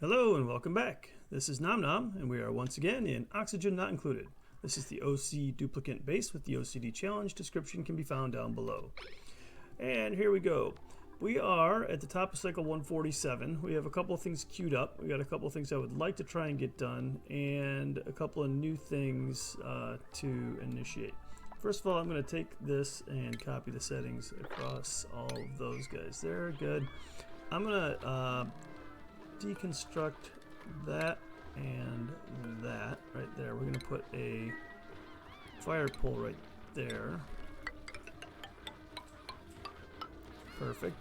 Hello and welcome back. This is Nom Nom, and we are once again in Oxygen Not Included. This is the O.C.Duplicant base with the OCD challenge. Description can be found down below. And here we go. We are at the top of cycle 147. We have a couple of things queued up. We got a couple of things I would like to try and get done, and a couple of new things to initiate. First of all, I'm going to take this and copy the settings across all of those guys there. Good. I'm going to deconstruct that and that right there. We're going to put a fire pole right there. Perfect.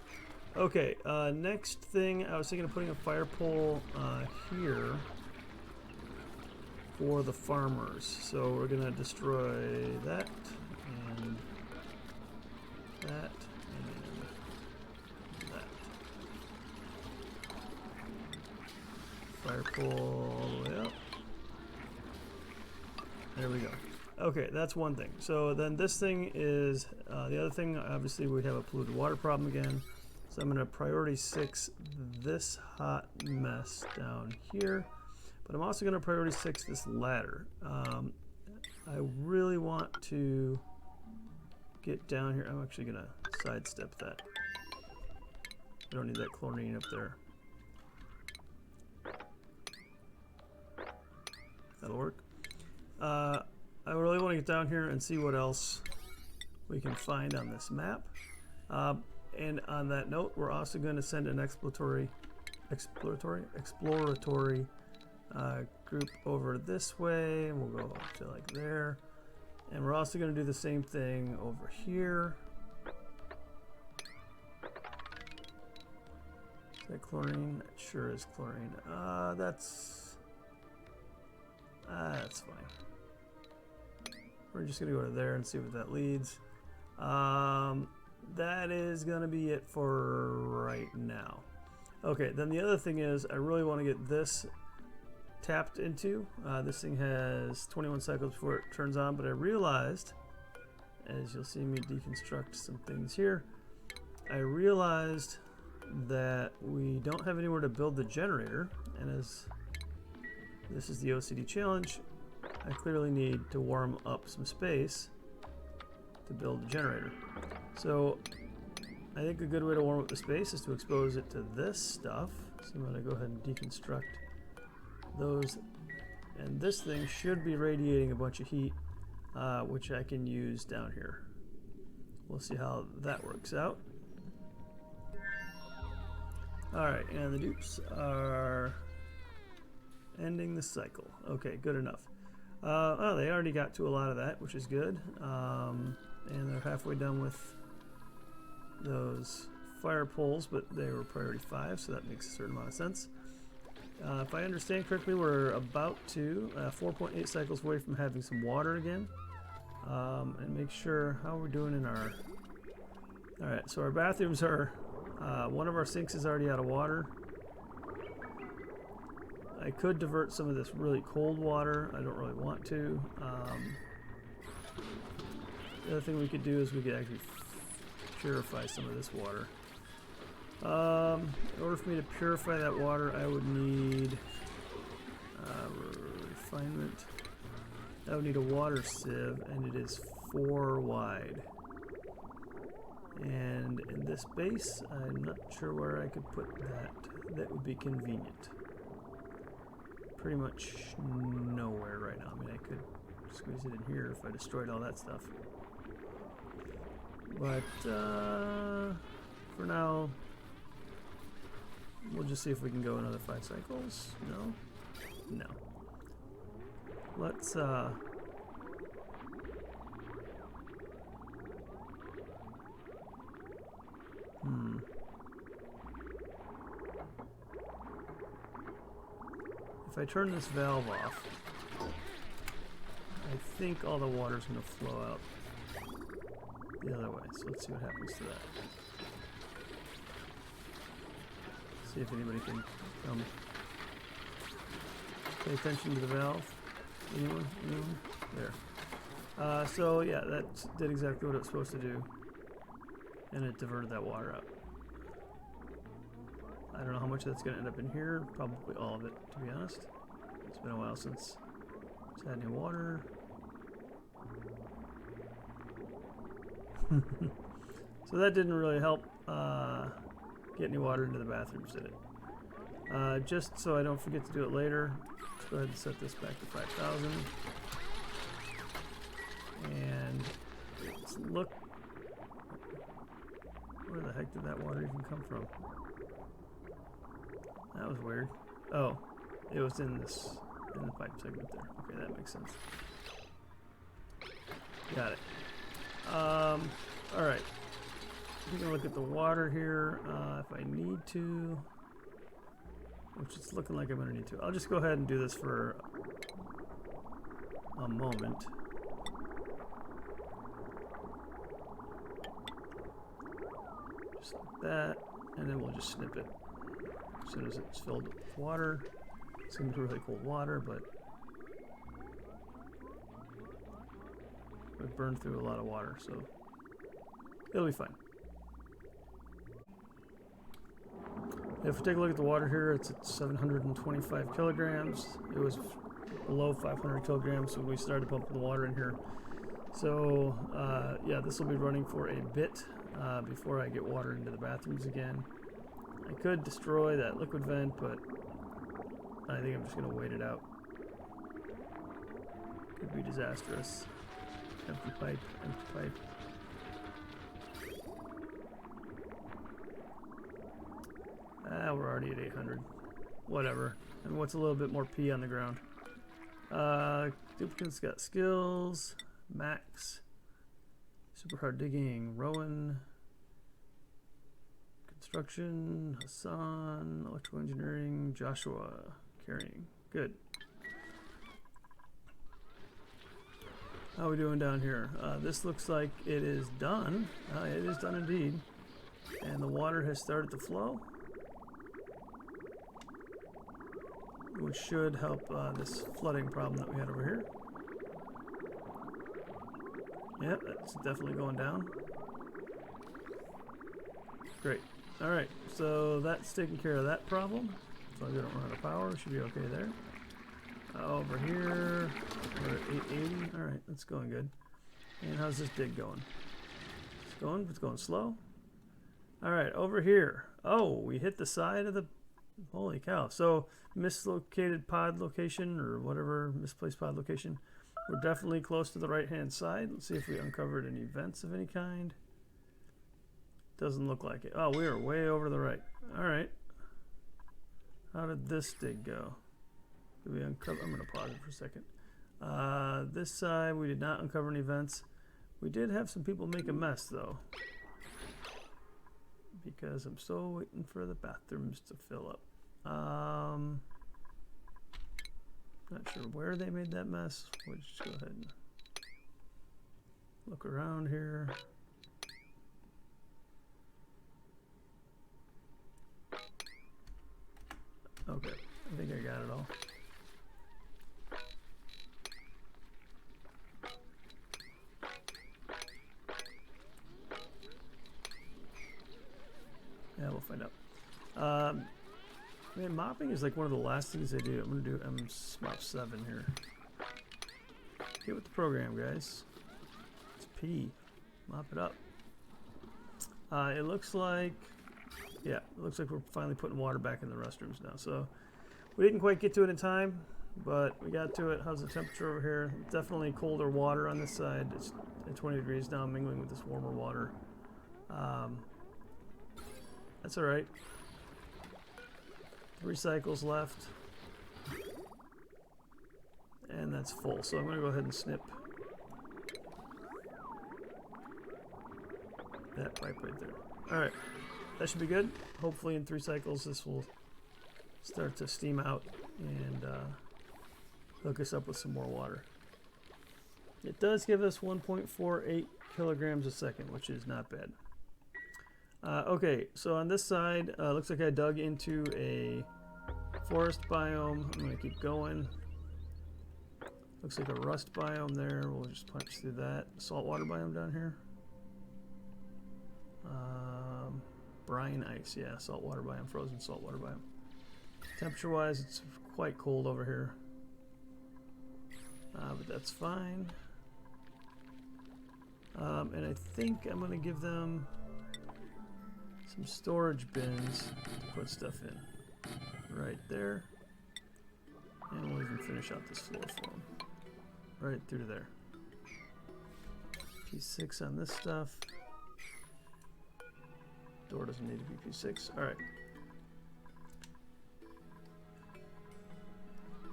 Okay, next thing, I was thinking of putting a fire pole here for the farmers. So we're going to destroy that and that and that. Fire pole all the way up. There we go. Okay, that's one thing. So then this thing is, the other thing, obviously we have a polluted water problem again. So I'm going to priority 6 this hot mess down here. But I'm also going to priority 6 this ladder. I really want to get down here. I'm actually going to sidestep that. I don't need that chlorine up there. That'll work. I really want to get down here and see what else we can find on this map. And on that note, we're also going to send an exploratory group over this way, and we'll go up to like there. And we're also going to do the same thing over here. Is that chlorine? It sure is chlorine. That's fine. We're just going to go to there and see what that leads. That is going to be it for right now. Okay, then the other thing is I really want to get this tapped into. This thing has 21 cycles before it turns on, but I realized, as you'll see me deconstruct some things here, I realized that we don't have anywhere to build the generator, and as this is the OCD challenge, I clearly need to warm up some space to build the generator. So I think a good way to warm up the space is to expose it to this stuff. So I'm going to go ahead and deconstruct those. And this thing should be radiating a bunch of heat, which I can use down here. We'll see how that works out. Alright, and the dupes are ending the cycle. Okay, good enough. Oh, they already got to a lot of that, which is good. And they're halfway done with those fire poles, but they were priority 5, so that makes a certain amount of sense. If I understand correctly, we're about to 4.8 cycles away from having some water again. And make sure how we're doing in our... Alright, so our bathrooms are... one of our sinks is already out of water. I could divert some of this really cold water. I don't really want to. The other thing we could do is we could actually purify some of this water. In order for me to purify that water, I would need refinement. I would need a water sieve, and it is 4 wide. And in this base, I'm not sure where I could put that. That would be convenient. Pretty much nowhere right now. I mean, I could squeeze it in here if I destroyed all that stuff. But for now, we'll just see if we can go another 5 cycles. No? No. Let's if I turn this valve off, I think all the water's going to flow out the other way. So let's see what happens to that. See if anybody can come pay attention to the valve. Anyone? Anyone? There. So yeah, that did exactly what it was supposed to do, and it diverted that water out. I don't know how much that's going to end up in here. Probably all of it, to be honest. It's been a while since it's had any water. So that didn't really help get any water into the bathrooms, did it? Just so I don't forget to do it later, let's go ahead and set this back to 5,000. And let's look. Where the heck did that water even come from? That was weird. Oh, it was in the pipe segment there. Okay, that makes sense. Got it. All right. I'm gonna look at the water here. If I need to, which it's looking like I'm gonna need to, I'll just go ahead and do this for a moment. Just like that, and then we'll just snip it as soon as it's filled with water. It's gonna be really cold water, but we've burned through a lot of water, so it'll be fine. If we take a look at the water here, it's at 725 kilograms. It was below 500 kilograms when we started pumping the water in here. So yeah, this will be running for a bit before I get water into the bathrooms again. I could destroy that liquid vent, but I think I'm just going to wait it out. Could be disastrous. Empty pipe, empty pipe. We're already at 800. Whatever. And what's a little bit more P on the ground? Duplicants got skills. Max. Super hard digging. Rowan. Construction. Hassan. Electrical engineering. Joshua. Carrying. Good. How are we doing down here? This looks like it is done. It is done indeed. And the water has started to flow, which should help this flooding problem that we had over here. Yep, that's definitely going down. Great. Alright, so that's taking care of that problem. So we don't run out of power, should be okay there. Over here, we're at 880. Alright, that's going good. And how's this dig going? It's going slow. Alright, over here. Oh, we hit the side of the... Holy cow. So, mislocated pod location, or whatever, misplaced pod location. We're definitely close to the right-hand side. Let's see if we uncovered any vents of any kind. Doesn't look like it. Oh, we are way over to the right. Alright. How did this dig go? Did we uncover? I'm going to pause it for a second. This side, we did not uncover any vents. We did have some people make a mess, though, because I'm still waiting for the bathrooms to fill up. Not sure where they made that mess. We'll just go ahead and look around here. Okay, I think I got it all. Yeah, we'll find out. Man, mopping is like one of the last things I do. I'm going to do mop 7 here. Get with the program, guys. It's P. Mop it up. It looks like... Yeah, it looks like we're finally putting water back in the restrooms now. So, we didn't quite get to it in time, but we got to it. How's the temperature over here? Definitely colder water on this side. It's at 20 degrees now, mingling with this warmer water. That's alright. 3 cycles left. And that's full. So I'm going to go ahead and snip that pipe right there. Alright. That should be good. Hopefully in 3 cycles this will start to steam out and hook us up with some more water. It does give us 1.48 kilograms a second, which is not bad. Okay, so on this side, looks like I dug into a forest biome. I'm going to keep going. Looks like a rust biome there. We'll just punch through that. Saltwater biome down here. Brine ice, yeah, saltwater biome, frozen saltwater biome. Temperature-wise, it's quite cold over here, but that's fine. And I think I'm going to give them some storage bins to put stuff in. Right there. And we'll even finish out this floor for them. Right through to there. P6 on this stuff. Door doesn't need to be P6. Alright.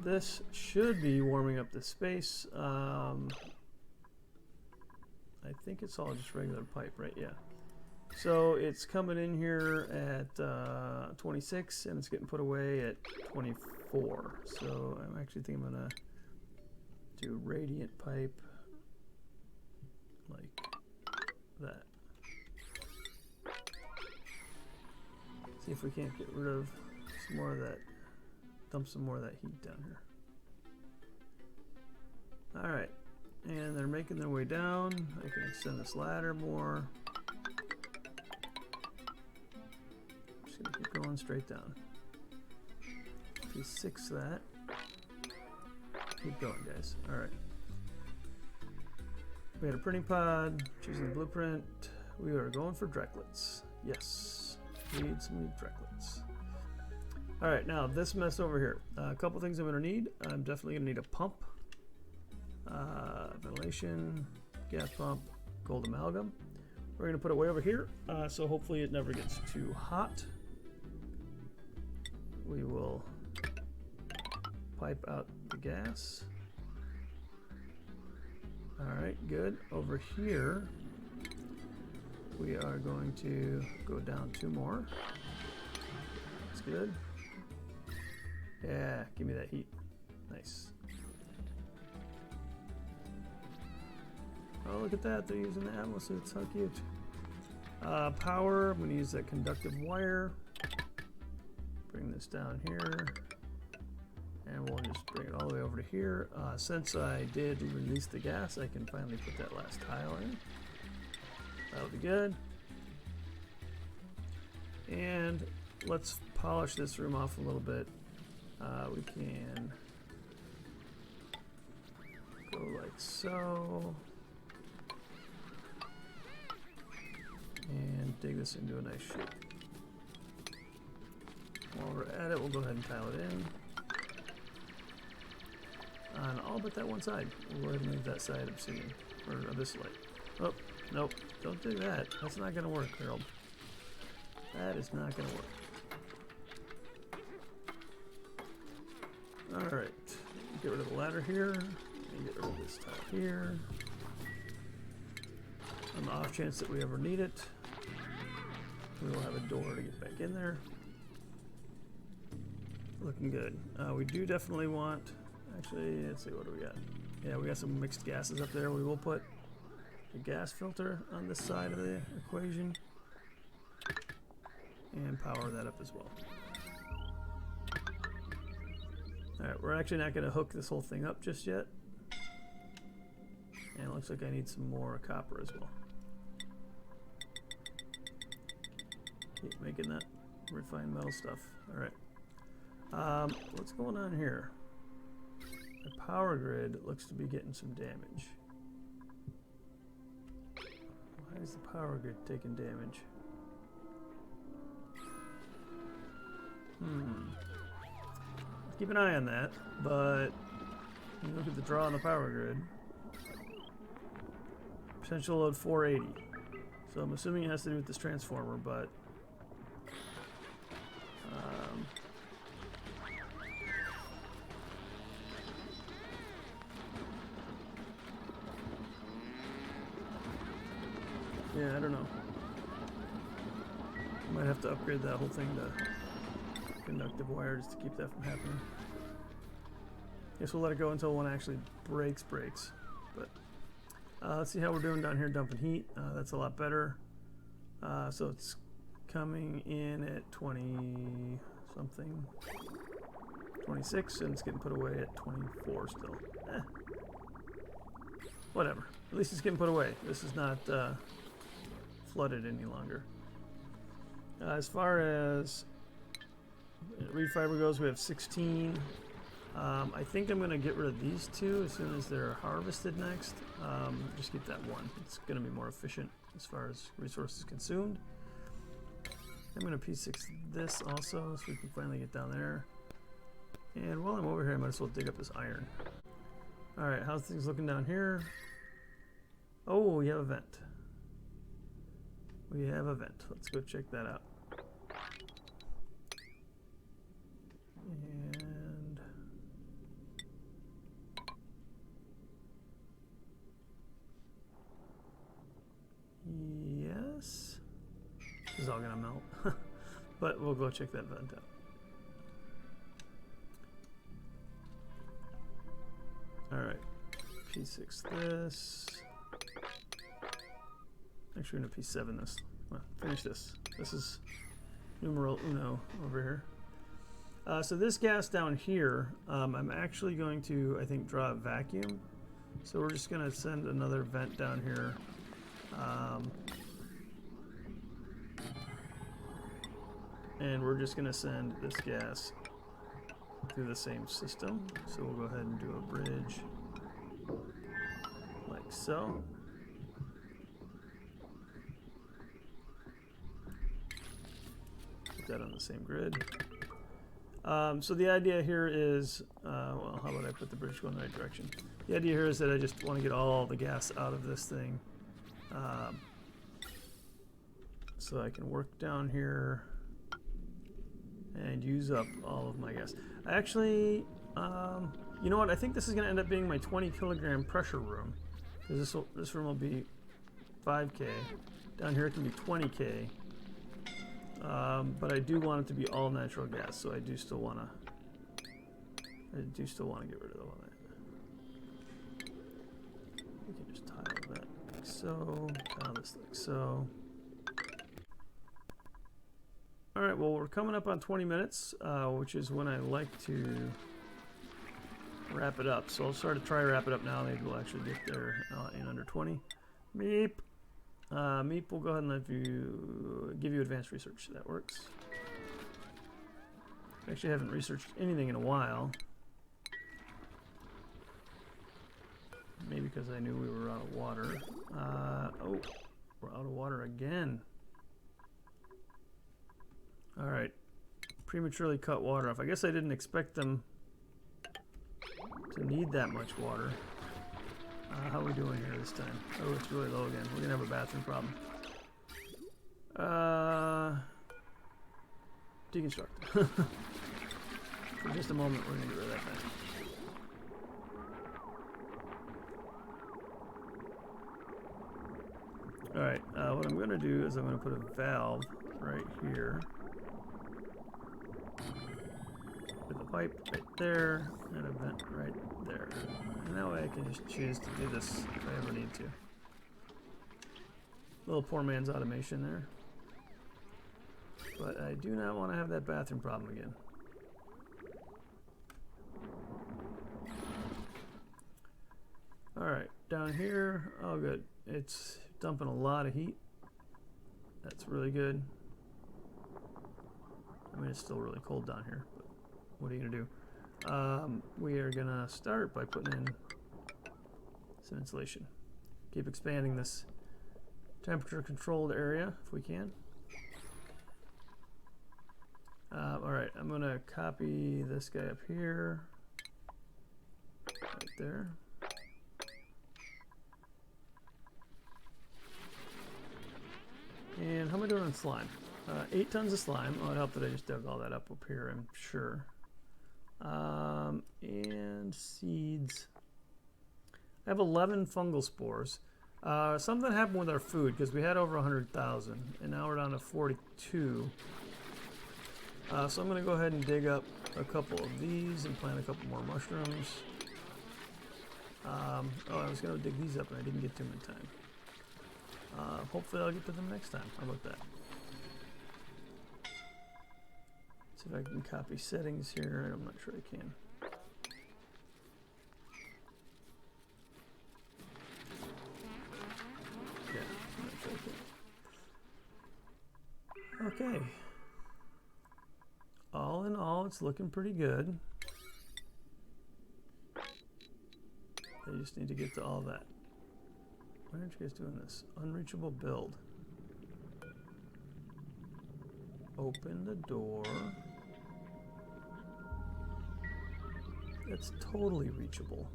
This should be warming up the space. I think it's all just regular pipe, right? Yeah. So it's coming in here at 26 and it's getting put away at 24. So I'm actually thinking I'm gonna do radiant pipe like that. See if we can't get rid of some more of that, dump some more of that heat down here. All right, and they're making their way down. I can extend this ladder more. Just gonna keep going straight down. P6 that. Keep going, guys. All right. We had a printing pod, choosing the blueprint. We are going for Drecklets. Yes, need some Drecklets. All right, now this mess over here. A couple things I'm gonna need. I'm definitely gonna need a pump. Ventilation, gas pump, gold amalgam. We're gonna put it way over here, so hopefully it never gets too hot. We will pipe out the gas. All right, good. Over here, we are going to go down 2 more. That's good. Yeah, give me that heat. Nice. Oh, look at that. They're using the Atmos suits. How cute. Power. I'm going to use that conductive wire. Bring this down here. And we'll just bring it all the way over to here. Since I did release the gas, I can finally put that last tile in. That'll be good. And let's polish this room off a little bit. We can go like so. And dig this into a nice shape. While we're at it, we'll go ahead and tile it in. On all but that one side. We'll go ahead and leave that side obsidian. Or this light. Oh, nope. Don't do that. That's not going to work, Harold. That is not going to work. Alright. Get rid of the ladder here. And get rid of this tile here. On the off chance that we ever need it, we will have a door to get back in there. Looking good. We do definitely want... Actually, let's see, what do we got? Yeah, we got some mixed gases up there. We will put a gas filter on this side of the equation and power that up as well. Alright, we're actually not going to hook this whole thing up just yet. And it looks like I need some more copper as well. Keep making that refined metal stuff. Alright. What's going on here? The power grid looks to be getting some damage. Why is the power grid taking damage? Keep an eye on that, but you look at the draw on the power grid. Potential load 480. So I'm assuming it has to do with this transformer, but yeah, I don't know. Might have to upgrade that whole thing to conductive wire just to keep that from happening. Guess we'll let it go until one actually breaks. But let's see how we're doing down here dumping heat. That's a lot better. So it's coming in at 20 something, 26, and it's getting put away at 24 still. Whatever. At least it's getting put away. This is not flooded any longer. As far as reed fiber goes, we have 16. I think I'm going to get rid of these two as soon as they're harvested next. Just keep that one. It's going to be more efficient as far as resources consumed. I'm going to P6 this also so we can finally get down there. And while I'm over here, I might as well dig up this iron. Alright, how's things looking down here? Oh, we have a vent. We have a vent. Let's go check that out. And yes, this is all gonna melt, but we'll go check that vent out. All right, P6 this. Actually, we're gonna P7 this. Well, finish this. This is numero uno over here. So this gas down here, I'm actually going to, I think, draw a vacuum. So we're just going to send another vent down here. And we're just going to send this gas through the same system. So we'll go ahead and do a bridge like so. Put that on the same grid. So the idea here is, well, how about I put the bridge going the right direction? The idea here is that I just want to get all the gas out of this thing. So I can work down here and use up all of my gas. Actually, you know what? I think this is going to end up being my 20 kilogram pressure room. Because this room will be 5K. Down here it can be 20K. But I do want it to be all natural gas, so I do still want to get rid of all that. We can just tile that like so, tile this like so. All right, well, we're coming up on 20 minutes, which is when I like to wrap it up. So I'll start to try to wrap it up now. Maybe we'll actually get there in under 20. Meep. Meep will go ahead and give you advanced research. That works. Actually, I haven't researched anything in a while. Maybe because I knew we were out of water. Oh, we're out of water again. Alright. Prematurely cut water off. I guess I didn't expect them to need that much water. How are we doing here this time? Oh, it's really low again. We're going to have a bathroom problem. Deconstruct. For just a moment, we're going to get rid of that thing. Alright, what I'm going to do is I'm going to put a valve right here. With a pipe right there, and a vent right there. And that way I can just choose to do this if I ever need to. Little poor man's automation there. But I do not want to have that bathroom problem again. Alright, down here, oh good. It's dumping a lot of heat. That's really good. I mean, it's still really cold down here, but what are you going to do? We are going to start by putting in some insulation. Keep expanding this temperature controlled area if we can. Alright, I'm going to copy this guy up here. Right there. And how am I doing on slime? 8 tons of slime. Oh, it helped that I just dug all that up here, I'm sure. And seeds. I have 11 fungal spores. Something happened with our food because we had over 100,000 and now we're down to 42. So I'm going to go ahead and dig up a couple of these and plant a couple more mushrooms. Oh, I was going to dig these up and I didn't get to them in time. Hopefully I'll get to them next time. How about that? See if I can copy settings here. I'm not sure I can. Yeah, I'm not sure I can. Okay. all in all, it's looking pretty good. I just need to get to all that. Why aren't you guys doing this? Unreachable build. Open the door. It's totally reachable.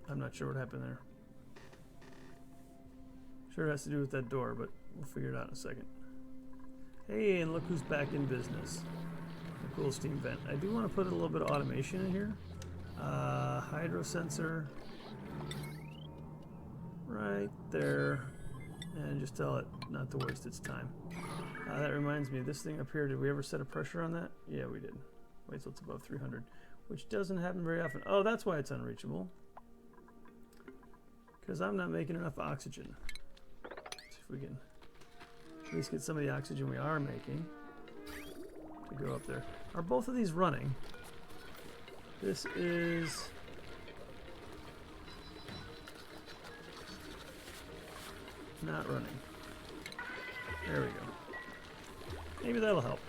I'm not sure what happened there. Sure it has to do with that door, but we'll figure it out in a second. Hey, and look who's back in business. A cool steam vent. I do want to put a little bit of automation in here. Hydro sensor. Right there. And just tell it not to waste its time. That reminds me, this thing up here, did we ever set a pressure on that? Yeah, we did. Wait till it's above 300, which doesn't happen very often. Oh, that's why it's unreachable. Because I'm not making enough oxygen. Let's see if we can at least get some of the oxygen we are making to go up there. Are both of these running? This is... not running. There we go. Maybe that'll help.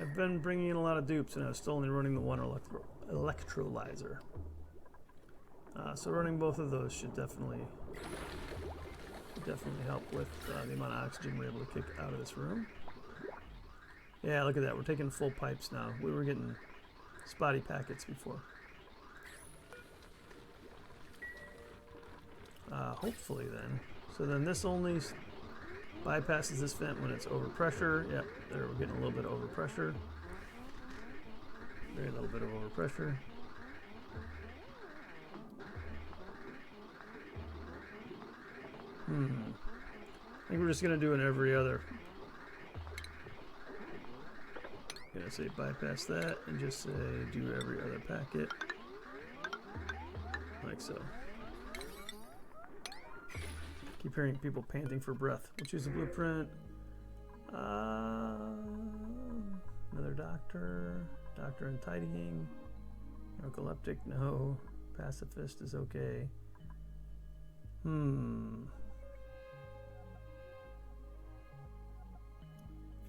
I've been bringing in a lot of dupes and I was still only running the one electrolyzer. So running both of those should definitely help with the amount of oxygen we're able to kick out of this room. Yeah, look at that. We're taking full pipes now. We were getting spotty packets before. Hopefully then. So then this only bypasses this vent when it's over pressure. Yep, there we're getting a little bit of over pressure. Very little bit of over pressure. I think we're just gonna do an every other. I'm gonna say bypass that and just say do every other packet. Like so. Keep hearing people panting for breath. We'll choose a blueprint. Another doctor. Doctor and tidying. Narcoleptic, no. Pacifist is okay.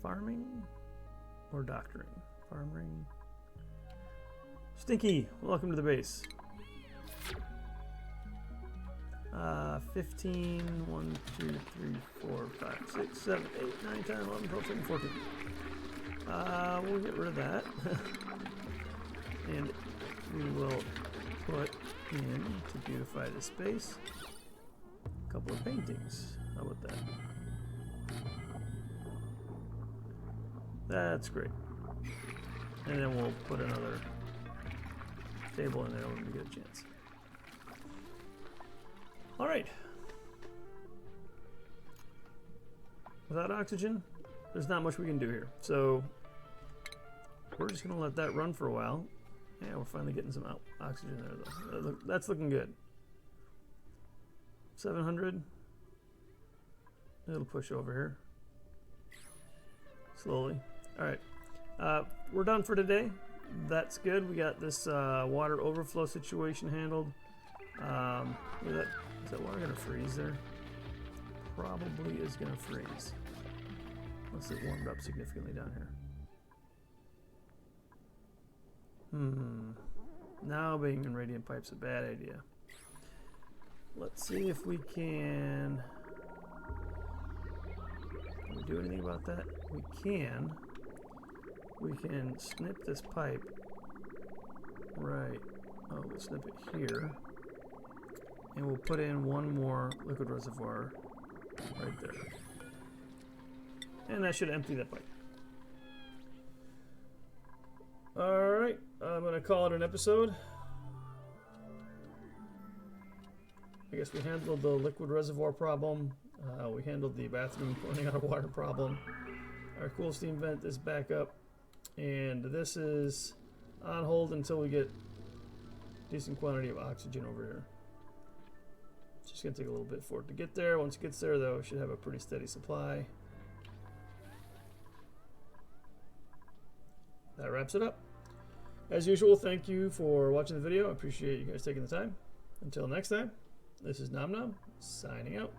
Farming or doctoring? Farming. Stinky, welcome to the base. 15, 1, 2, 3, 4, 5, 6, 7, 8, 9, 10, 11, 12, 13, 14. We'll get rid of that. And we will put in, to beautify the space, a couple of paintings. How about that? That's great. And then we'll put another table in there when we get a chance. All right. Without oxygen, there's not much we can do here. So we're just going to let that run for a while. Yeah, we're finally getting some oxygen there, though. That's looking good. 700. It'll push over here. Slowly. All right. We're done for today. That's good. We got this water overflow situation handled. Is that water going to freeze there? Probably is going to freeze. Unless it warmed up significantly down here. Now being in radiant pipe's a bad idea. Let's see if we can... Can we do anything about that? We can. We can snip this pipe. Right. Oh, we'll snip it here. And we'll put in one more liquid reservoir right there. And that should empty that pipe. Alright, I'm going to call it an episode. I guess we handled the liquid reservoir problem. We handled the bathroom running out of water problem. Our cool steam vent is back up. And this is on hold until we get decent quantity of oxygen over here. It's just going to take a little bit for it to get there. Once it gets there, though, it should have a pretty steady supply. That wraps it up. As usual, thank you for watching the video. I appreciate you guys taking the time. Until next time, this is Nom Nom, signing out.